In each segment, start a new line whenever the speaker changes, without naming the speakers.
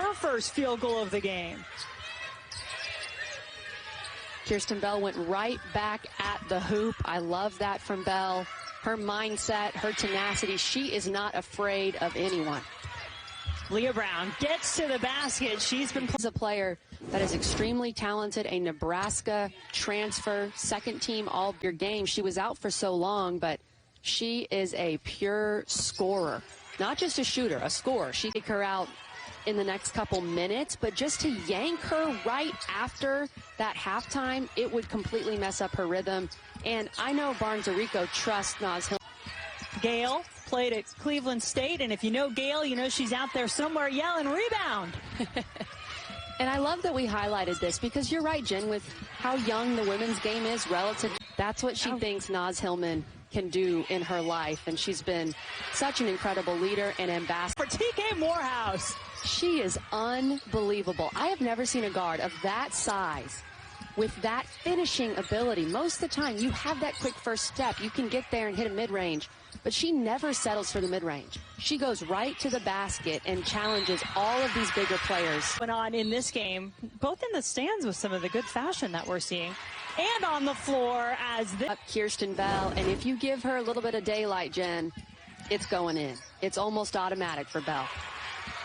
her first field goal of the game.
Kirsten Bell went right back at the hoop. I love that from Bell. Her mindset, her tenacity, she is not afraid of anyone.
Leigha Brown gets to the basket. She's been
a player that is extremely talented, a Nebraska transfer, second team all your game. She was out for so long, but she is a pure scorer. Not just a shooter, a scorer. She take her out in the next couple minutes, but just to yank her right after that halftime, it would completely mess up her rhythm. And I know Barnes-Arico trusts Naz Hill.
Gail played at Cleveland State, and if you know Gail, you know she's out there somewhere yelling rebound.
And I love that we highlighted this because you're right, Jen, with how young the women's game is relative. That's what she thinks Naz Hillman can do in her life, and she's been such an incredible leader and ambassador.
For TK Morehouse.
She is unbelievable. I have never seen a guard of that size with that finishing ability. Most of the time, you have that quick first step. You can get there and hit a mid-range, but she never settles for the mid-range. She goes right to the basket and challenges all of these bigger players.
Went on in this game, both in the stands with some of the good fashion that we're seeing, and on the floor as
Kirsten Bell, and if you give her a little bit of daylight, Jen, it's going in. It's almost automatic for Bell.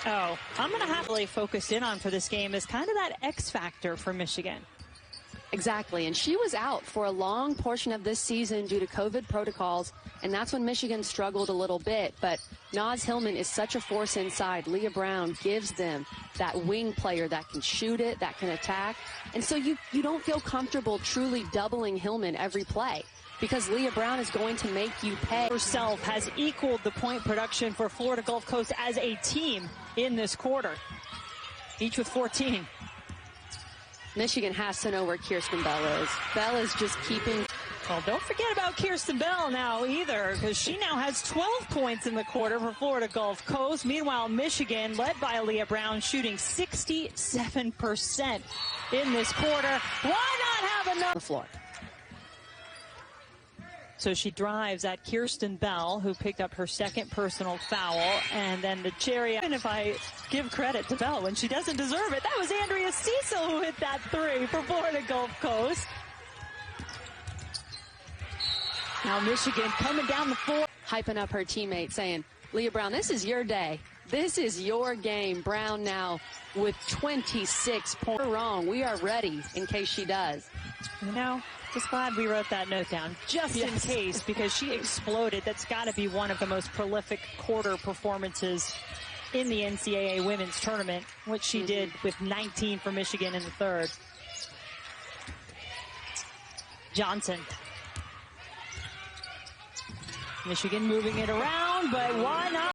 Oh, I'm going to have to really focus in on for this game is kind of that X factor for Michigan.
Exactly, and she was out for a long portion of this season due to COVID protocols, and that's when Michigan struggled a little bit. But Naz Hillman is such a force inside. Leigha Brown gives them that wing player that can shoot it, that can attack. And so you don't feel comfortable truly doubling Hillman every play because Leigha Brown is going to make you pay.
Herself has equaled the point production for Florida Gulf Coast as a team in this quarter, each with 14.
Michigan has to know where Kirsten Bell is. Bell is just keeping.
Well, don't forget about Kirsten Bell now either, because she now has 12 points in the quarter for Florida Gulf Coast. Meanwhile, Michigan, led by Leigha Brown, shooting 67% in this quarter. Why not have another
floor?
So she drives at Kirsten Bell, who picked up her second personal foul, and then the cherry. And if I give credit to Bell when she doesn't deserve it, that was Andrea Cecil who hit that three for Florida Gulf Coast. Now Michigan coming down the floor,
hyping up her teammate, saying, Leigha Brown, this is your day. This is your game. Brown now with 26 points. We're wrong. We are ready in case she does.
You know, just glad we wrote that note down, just in case, because she exploded. That's got to be one of the most prolific quarter performances in the NCAA women's tournament, which she did with 19 for Michigan in the third. Johnson. Michigan moving it around, but why not?